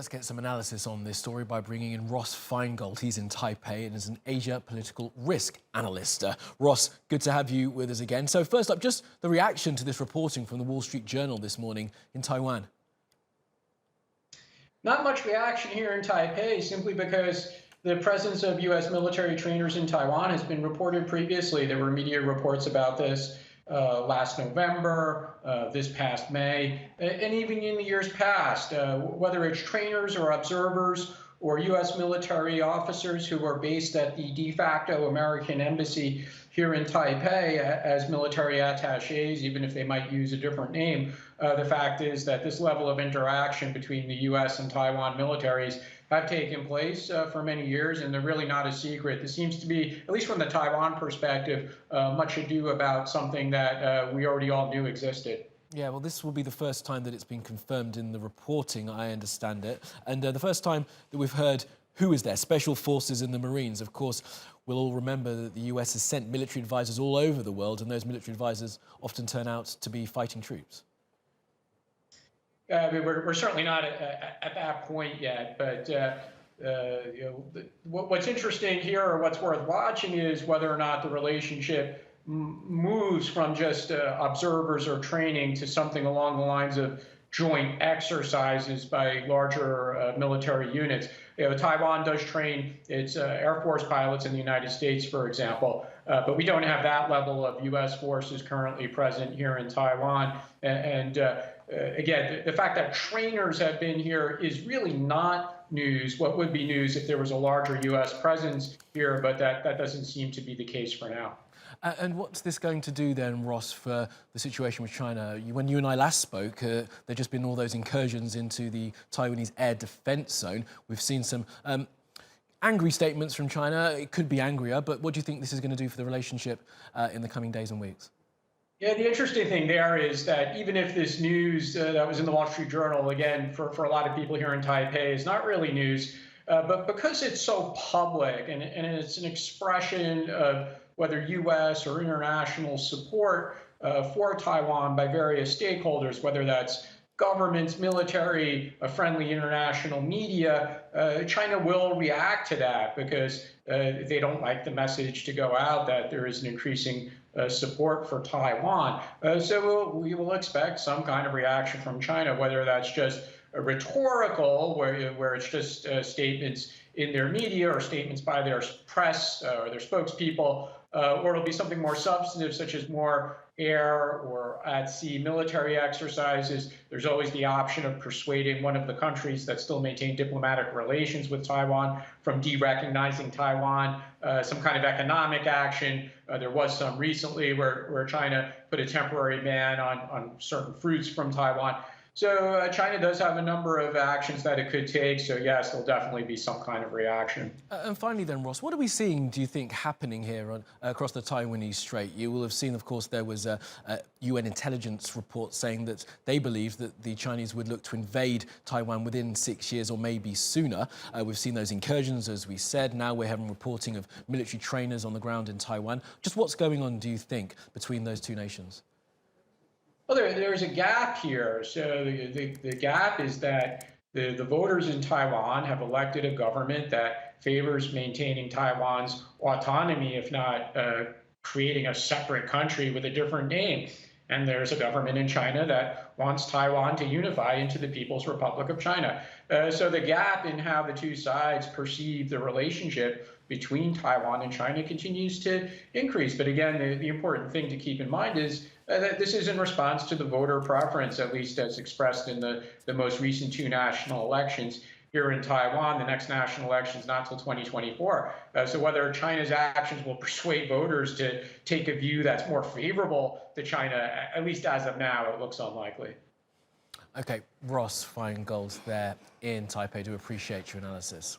Let's get some analysis on this story by bringing in Ross Feingold. He's in Taipei and is an Asia political risk analyst. Ross, good to have you with us again. So first up, just the reaction to this reporting from the Wall Street Journal this morning in Taiwan. Not much reaction here in Taipei, simply because the presence of U.S. military trainers in Taiwan has been reported previously. There were media reports about this last November, this past May, and even in the years past, whether it's trainers or observers or U.S. military officers who are based at the de facto American embassy here in Taipei as military attaches, even if they might use a different name. The fact is that this level of interaction between the U.S. and Taiwan militaries have taken place for many years, and they're really not a secret. There seems to be, at least from the Taiwan perspective, much ado about something that we already all knew existed. Yeah, well, this will be the first time that it's been confirmed in the reporting, I understand it. And the first time that we've heard who is there, Special Forces and the Marines. Of course, we'll all remember that the US has sent military advisors all over the world, and those military advisors often turn out to be fighting troops. I mean, we're certainly not at that point yet, but what's interesting here, or what's worth watching, is whether or not the relationship moves from just observers or training to something along the lines of joint exercises by larger military units. Taiwan does train its Air Force pilots in the United States, for example, but we don't have that level of U.S. forces currently present here in Taiwan. And again, the fact that trainers have been here is really not news. What would be news if there was a larger U.S. presence here, but that doesn't seem to be the case for now. And what's this going to do then, Ross, for the situation with China? When you and I last spoke, there'd just been all those incursions into the Taiwanese air defense zone. We've seen some angry statements from China. It could be angrier, but what do you think this is going to do for the relationship in the coming days and weeks? Yeah, the interesting thing there is that even if this news that was in the Wall Street Journal, again, for a lot of people here in Taipei, is not really news, but because it's so public and it's an expression of whether U.S. or international support for Taiwan by various stakeholders, whether that's governments, military, friendly international media, China will react to that because they don't like the message to go out that there is an increasing support for Taiwan. So we will expect some kind of reaction from China, whether that's just rhetorical, where it's just statements in their media or statements by their press or their spokespeople, or it'll be something more substantive, such as more air or at-sea military exercises. There's always the option of persuading one of the countries that still maintain diplomatic relations with Taiwan from de-recognizing Taiwan, some kind of economic action. There was some recently where China put a temporary ban on certain fruits from Taiwan. So China does have a number of actions that it could take. So yes, there'll definitely be some kind of reaction. And finally then, Ross, what are we seeing, do you think, happening here across the Taiwanese Strait? You will have seen, of course, there was a UN intelligence report saying that they believe that the Chinese would look to invade Taiwan within 6 years or maybe sooner. We've seen those incursions, as we said. Now we're having reporting of military trainers on the ground in Taiwan. Just what's going on, do you think, between those two nations? Well, there's a gap here. So the gap is that the voters in Taiwan have elected a government that favors maintaining Taiwan's autonomy, if not creating a separate country with a different name. And there's a government in China that wants Taiwan to unify into the People's Republic of China. So the gap in how the two sides perceive the relationship between Taiwan and China continues to increase. But again, the important thing to keep in mind is that this is in response to the voter preference, at least as expressed in the most recent two national elections here in Taiwan. The next national election is not until 2024. So whether China's actions will persuade voters to take a view that's more favorable to China, at least as of now, it looks unlikely. Okay, Ross Feingold there in Taipei. Do appreciate your analysis.